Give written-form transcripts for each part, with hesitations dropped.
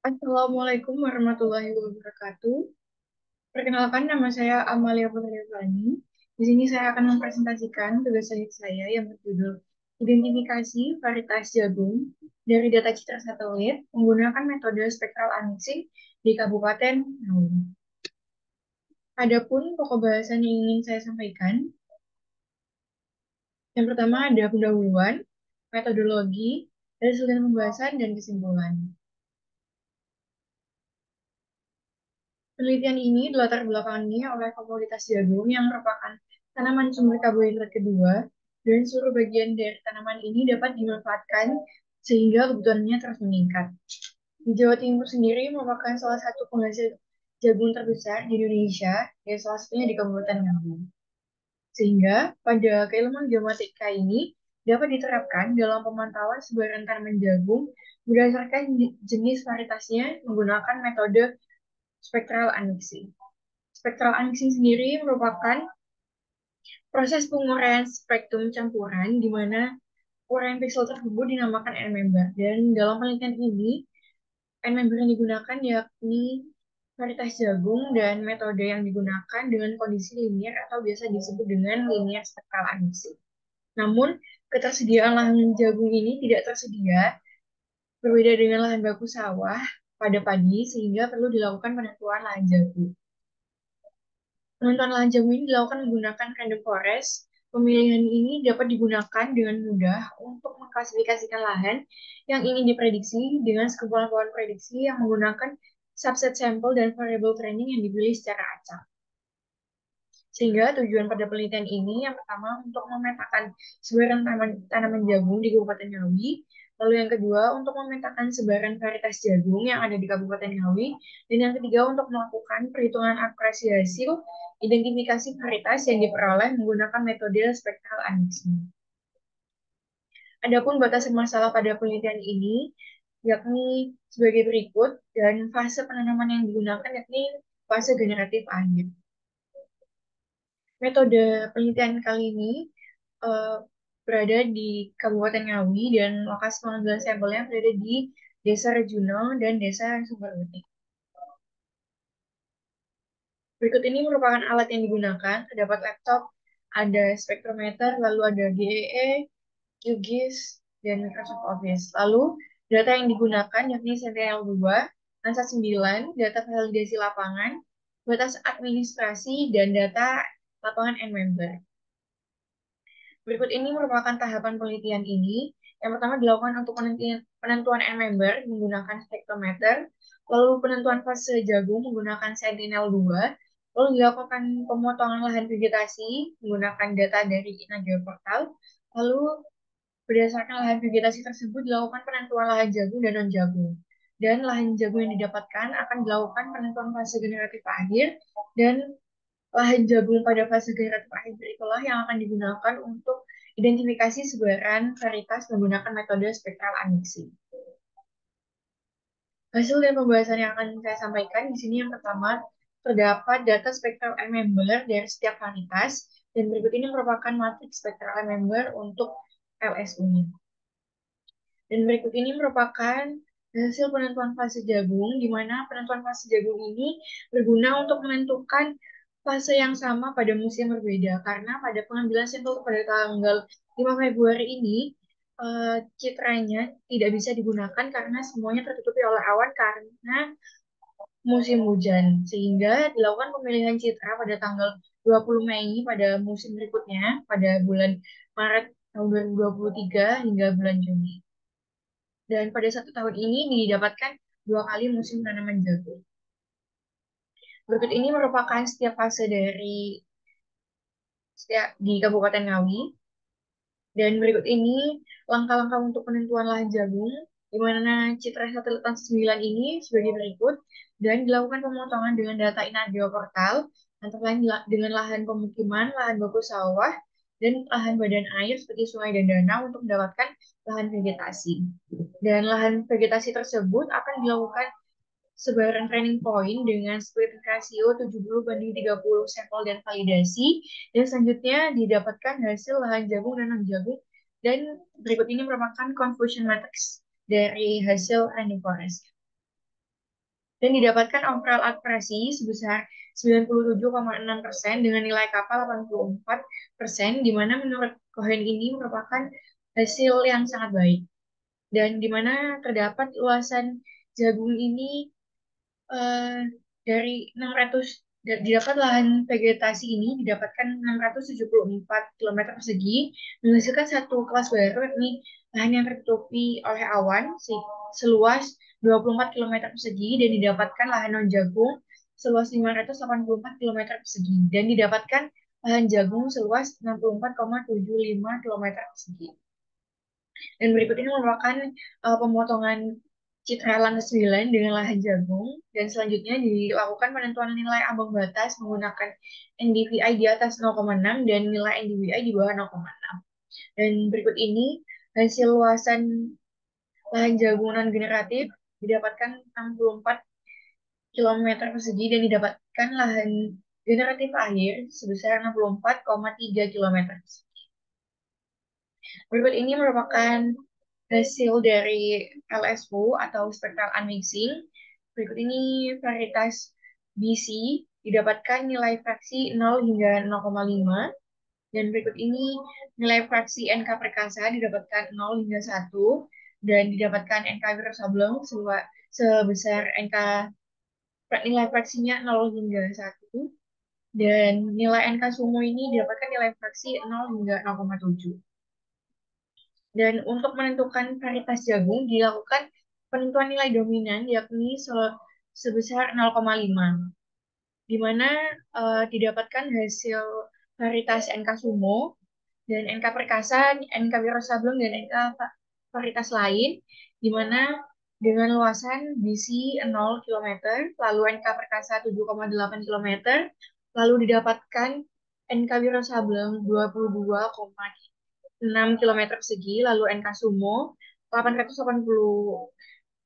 Assalamualaikum warahmatullahi wabarakatuh. Perkenalkan, nama saya Amalia Putriani. Di sini saya akan mempresentasikan tugas akhir saya yang berjudul Identifikasi Varietas Jagung dari Data Citra Satelit menggunakan metode spectral annexing di Kabupaten Ngawi. Adapun pokok bahasan yang ingin saya sampaikan, yang pertama ada pendahuluan, metodologi, hasil dan pembahasan, dan kesimpulan. Penelitian ini dilatar belakangi oleh komoditas jagung yang merupakan tanaman sumber karbohidrat kedua, dan seluruh bagian dari tanaman ini dapat dimanfaatkan sehingga kebutuhannya terus meningkat. Di Jawa Timur sendiri merupakan salah satu penghasil jagung terbesar di Indonesia, ya salah satunya di Kabupaten Ngawi. Sehingga pada keilmuan geomatika ini dapat diterapkan dalam pemantauan sebaran tanaman jagung berdasarkan jenis varietasnya menggunakan metode spectral annexing. Spectral annexing sendiri merupakan proses penguraian spektrum campuran di mana uraian piksel tersebut dinamakan N-member. Dan dalam penelitian ini, N-member yang digunakan yakni varietas jagung dan metode yang digunakan dengan kondisi linear atau biasa disebut dengan linear spectral annexing. Namun, ketersediaan lahan jagung ini tidak tersedia, berbeda dengan lahan baku sawah pada padi, sehingga perlu dilakukan penentuan lahan jagung. Penentuan lahan jagung ini dilakukan menggunakan random forest. Pemilihan ini dapat digunakan dengan mudah untuk mengklasifikasikan lahan yang ingin diprediksi dengan sekumpulan pohon prediksi yang menggunakan subset sampel dan variable training yang dipilih secara acak. Sehingga tujuan pada penelitian ini yang pertama untuk memetakan sebaran tanaman jagung di Kabupaten Ngawi, lalu yang kedua untuk memetakan sebaran varietas jagung yang ada di Kabupaten Ngawi, dan yang ketiga untuk melakukan perhitungan akurasi hasil identifikasi varietas yang diperoleh menggunakan metode spectral annexing. Adapun batasan masalah pada penelitian ini yakni sebagai berikut, dan fase penanaman yang digunakan yakni fase generatif akhir. Metode penelitian kali ini eh, berada di Kabupaten Ngawi dan lokasi pengambilan sampelnya berada di Desa Rejuno dan Desa Sumberweti. Berikut ini merupakan alat yang digunakan. Terdapat laptop, ada spektrometer, lalu ada GEE, QGIS, dan Microsoft Office. Lalu data yang digunakan yakni Sentinel-2, ANSA 9, data validasi lapangan, batas administrasi, dan data lapangan N-member. Berikut ini merupakan tahapan penelitian ini. Yang pertama dilakukan untuk penentuan N-member menggunakan spektrometer, lalu penentuan fase jagung menggunakan Sentinel-2, lalu dilakukan pemotongan lahan vegetasi menggunakan data dari InaGeoportal, lalu berdasarkan lahan vegetasi tersebut dilakukan penentuan lahan jagung dan non-jagung. Dan lahan jagung yang didapatkan akan dilakukan penentuan fase generatif akhir, dan lahan jagung pada fase generatif akhir itulah yang akan digunakan untuk identifikasi sebaran varietas menggunakan metode spectral annexing. Hasil dan pembahasan yang akan saya sampaikan di sini yang pertama, terdapat data spectral N-member dari setiap varietas, dan berikut ini merupakan matriks spectral N-member untuk LSU-nya. Dan berikut ini merupakan hasil penentuan fase jagung, di mana penentuan fase jagung ini berguna untuk menentukan fase yang sama pada musim berbeda. Karena pada pengambilan sampel pada tanggal 5 Februari ini, citranya tidak bisa digunakan karena semuanya tertutupi oleh awan karena musim hujan. Sehingga dilakukan pemilihan citra pada tanggal 20 Mei pada musim berikutnya, pada bulan Maret tahun 2023 hingga bulan Juni. Dan pada satu tahun ini didapatkan 2 kali musim tanaman jagung. Berikut ini merupakan setiap fase dari di Kabupaten Ngawi. Dan berikut ini langkah-langkah untuk penentuan lahan jagung, di mana citra satelit 9 ini sebagai berikut, dan dilakukan pemotongan dengan data Inageo Portal, antara lain dengan lahan pemukiman, lahan baku sawah, dan lahan badan air seperti sungai dan danau untuk mendapatkan lahan vegetasi. Dan lahan vegetasi tersebut akan dilakukan sebaran training point dengan split ratio 70/30 sampel dan validasi, dan selanjutnya didapatkan hasil lahan jagung dan non-jagung, dan berikut ini merupakan confusion matrix dari hasil random forest. dan didapatkan overall akurasi sebesar 97,6% dengan nilai kapal 84%, di mana menurut Cohen ini merupakan hasil yang sangat baik. Dan di mana terdapat luasan jagung ini eh, dari 600 didapat lahan vegetasi ini didapatkan 674 kilometer persegi, menghasilkan satu kelas baru, yakni lahan yang tertutupi oleh awan seluas 24 kilometer persegi, dan didapatkan lahan non jagung seluas 584 kilometer persegi, dan didapatkan lahan jagung seluas 64,75 kilometer persegi. Dan berikut ini merupakan pemotongan citra lantai 9 dengan lahan jagung. Dan selanjutnya dilakukan penentuan nilai ambang batas menggunakan NDVI di atas 0,6 dan nilai NDVI di bawah 0,6. Dan berikut ini hasil luasan lahan jagung non generatif didapatkan 64 kilometer persegi, dan didapatkan lahan generatif akhir sebesar 64,3 kilometer persegi. Berikut ini merupakan hasil dari LSO atau spectral unmixing. Berikut ini varietas BC didapatkan nilai fraksi 0 hingga 0,5, dan berikut ini nilai fraksi NK perkasa didapatkan 0 hingga 1, dan didapatkan NK Wirasableng sebesar nilai fraksinya 0 hingga 1, dan nilai NK Sumo ini didapatkan nilai fraksi 0 hingga 0,7. Dan untuk menentukan varietas jagung dilakukan penentuan nilai dominan yakni sebesar 0,5, di mana didapatkan hasil varietas NK Sumo dan NK Perkasa, NK Wirasableng, dan NK varietas lain, di mana dengan luasan BC 0 km, lalu NK Perkasa 7,8 km, lalu didapatkan NK Wirasableng 22,6 km persegi, lalu NK Sumo 880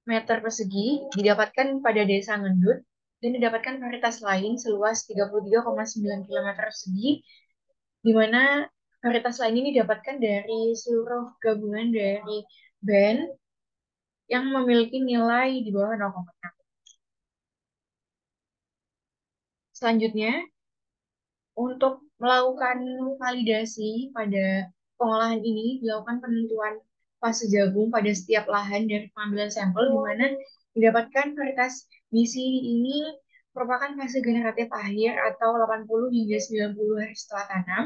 meter persegi didapatkan pada Desa Ngendut, dan didapatkan varietas lain seluas 33,9 km persegi, di mana varietas lain ini didapatkan dari seluruh gabungan dari band yang memiliki nilai di bawah 0,6. Selanjutnya, untuk melakukan validasi pada pengolahan ini, dilakukan penentuan fase jagung pada setiap lahan dari pengambilan sampel, di mana didapatkan varietas BC ini merupakan fase generatif akhir atau 80 hingga 90 hari setelah tanam,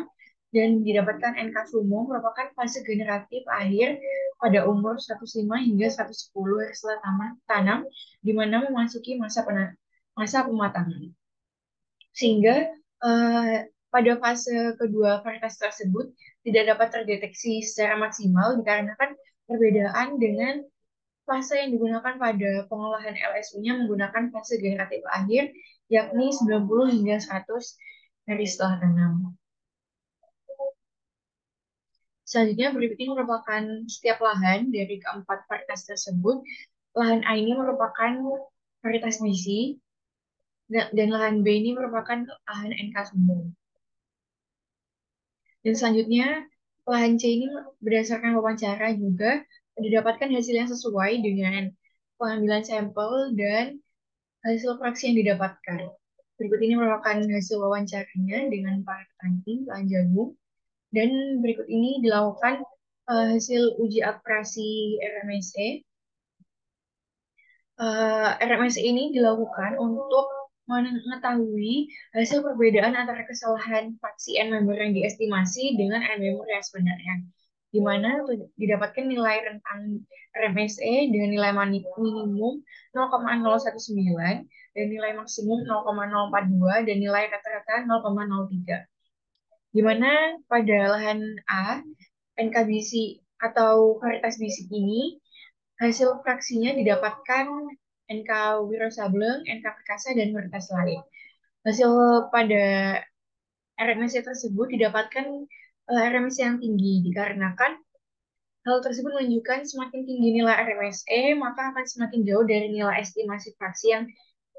dan didapatkan NK Sumo merupakan fase generatif akhir pada umur 105 hingga 110 hari setelah tanam, di mana memasuki masa pematangan. Sehingga eh, pada fase kedua varietas tersebut tidak dapat terdeteksi secara maksimal dikarenakan perbedaan dengan fase yang digunakan pada pengolahan LSU-nya menggunakan fase generatif akhir, yakni 90 hingga 100 hari setelah tanam. Selanjutnya, berikut ini merupakan setiap lahan dari keempat varietas tersebut. Lahan A ini merupakan varietas BC, dan lahan B ini merupakan lahan NK Sumo. Dan selanjutnya, lahan C ini berdasarkan wawancara juga didapatkan hasil yang sesuai dengan pengambilan sampel dan hasil fraksi yang didapatkan. Berikut ini merupakan hasil wawancaranya dengan para petani lahan jagung. Dan berikut ini dilakukan hasil uji akurasi RMSE. RMSE ini dilakukan untuk mengetahui hasil perbedaan antara kesalahan fraksi N member yang diestimasi dengan N member yang sebenarnya, di mana didapatkan nilai rentang RMSE dengan nilai minimum 0,019 dan nilai maksimum 0,042 dan nilai rata-rata 0,03. Di mana pada lahan A, NKBC atau varietas bisik ini hasil fraksinya didapatkan NK Wirasableng, NK Perkasa, dan varietas lain. Hasil pada RMSE tersebut didapatkan RMSE yang tinggi dikarenakan hal tersebut menunjukkan semakin tinggi nilai RMSE maka akan semakin jauh dari nilai estimasi fraksi yang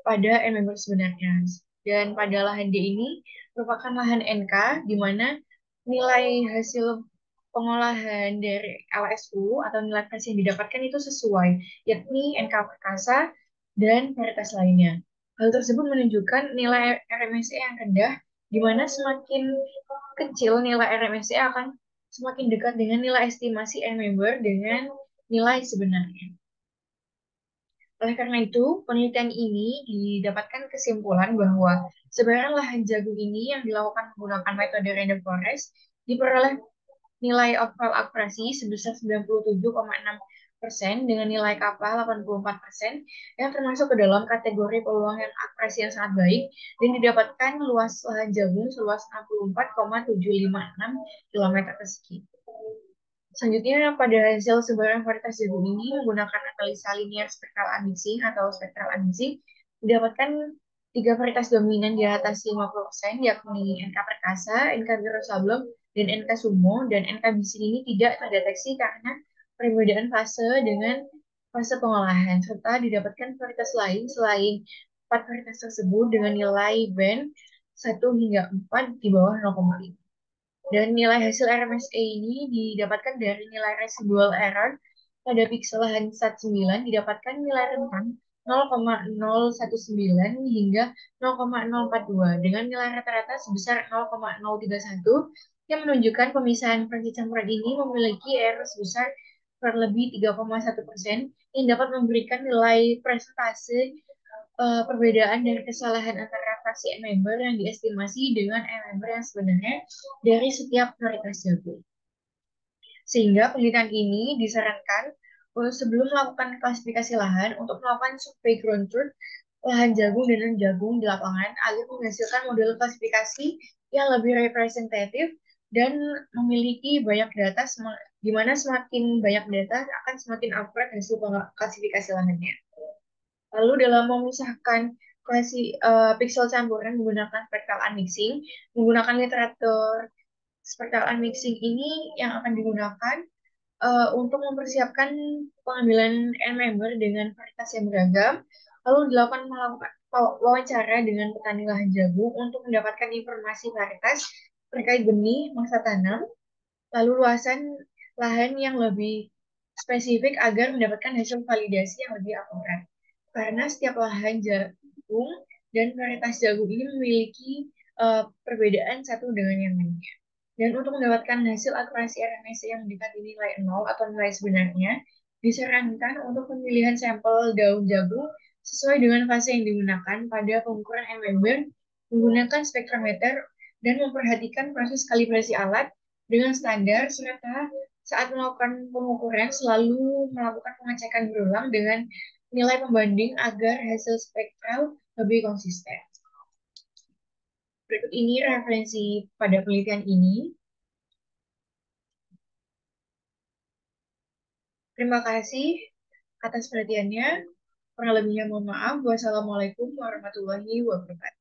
pada N member sebenarnya. Dan pada lahan D ini merupakan lahan NK di mana nilai hasil pengolahan dari LSU atau nilai fraksi yang didapatkan itu sesuai, yakni NK Perkasa dan varietas lainnya. Hal tersebut menunjukkan nilai RMSE yang rendah, di mana semakin kecil nilai RMSE akan semakin dekat dengan nilai estimasi N member dengan nilai sebenarnya. Oleh karena itu, penelitian ini didapatkan kesimpulan bahwa sebaran lahan jagung ini yang dilakukan menggunakan metode random forest diperoleh nilai overall akurasi sebesar 97,6% dengan nilai kapal 84% yang termasuk ke dalam kategori peluang yang akurasi yang sangat baik dan didapatkan luas lahan jagung seluas 64,756 km persegi. Selanjutnya, pada hasil sebaran varietas jagung ini menggunakan analisa linear spektral unmixing atau spektral unmixing, didapatkan tiga varietas dominan di atas 50%, yakni NK Perkasa, NK Wiro Sableng, dan NK Sumo, dan NK Bising ini tidak terdeteksi karena perbedaan fase dengan fase pengolahan, serta didapatkan varietas lain selain empat varietas tersebut dengan nilai band 1 hingga 4 di bawah 0,5. Dan nilai hasil RMSE ini didapatkan dari nilai residual error pada pixel Hansat 9 didapatkan nilai rentang 0,019 hingga 0,042 dengan nilai rata-rata sebesar 0,031 yang menunjukkan pemisahan frekuensi campuran ini memiliki error sebesar kurang lebih 3,1% yang dapat memberikan nilai presentase perbedaan dari kesalahan antara fraksi N-member yang diestimasi dengan N-member yang sebenarnya dari setiap varietas jagung. Sehingga penelitian ini disarankan sebelum melakukan klasifikasi lahan untuk melakukan survei ground truth lahan jagung dan non-jagung di lapangan agar menghasilkan model klasifikasi yang lebih representatif dan memiliki banyak data, di mana semakin banyak data akan semakin akurat hasil klasifikasi lahannya. Lalu dalam memisahkan pixel campuran menggunakan spectral unmixing, menggunakan literatur spectral unmixing ini yang akan digunakan untuk mempersiapkan pengambilan N-member dengan varietas yang beragam, lalu melakukan wawancara dengan petani lahan jagung untuk mendapatkan informasi varietas terkait benih, masa tanam, lalu luasan lahan yang lebih spesifik agar mendapatkan hasil validasi yang lebih akurat. Karena setiap lahan jagung dan varietas jagung ini memiliki perbedaan satu dengan yang lainnya. Dan untuk mendapatkan hasil akurasi RMSE yang mendekati nilai 0 atau nilai sebenarnya, disarankan untuk pemilihan sampel daun jagung sesuai dengan fase yang digunakan pada pengukuran M-member menggunakan spektrometer dan memperhatikan proses kalibrasi alat dengan standar serta saat melakukan pengukuran selalu melakukan pengecekan berulang dengan nilai pembanding agar hasil spektral lebih konsisten. Berikut ini referensi pada penelitian ini. Terima kasih atas perhatiannya. Kurang lebihnya mohon maaf. Wassalamualaikum warahmatullahi wabarakatuh.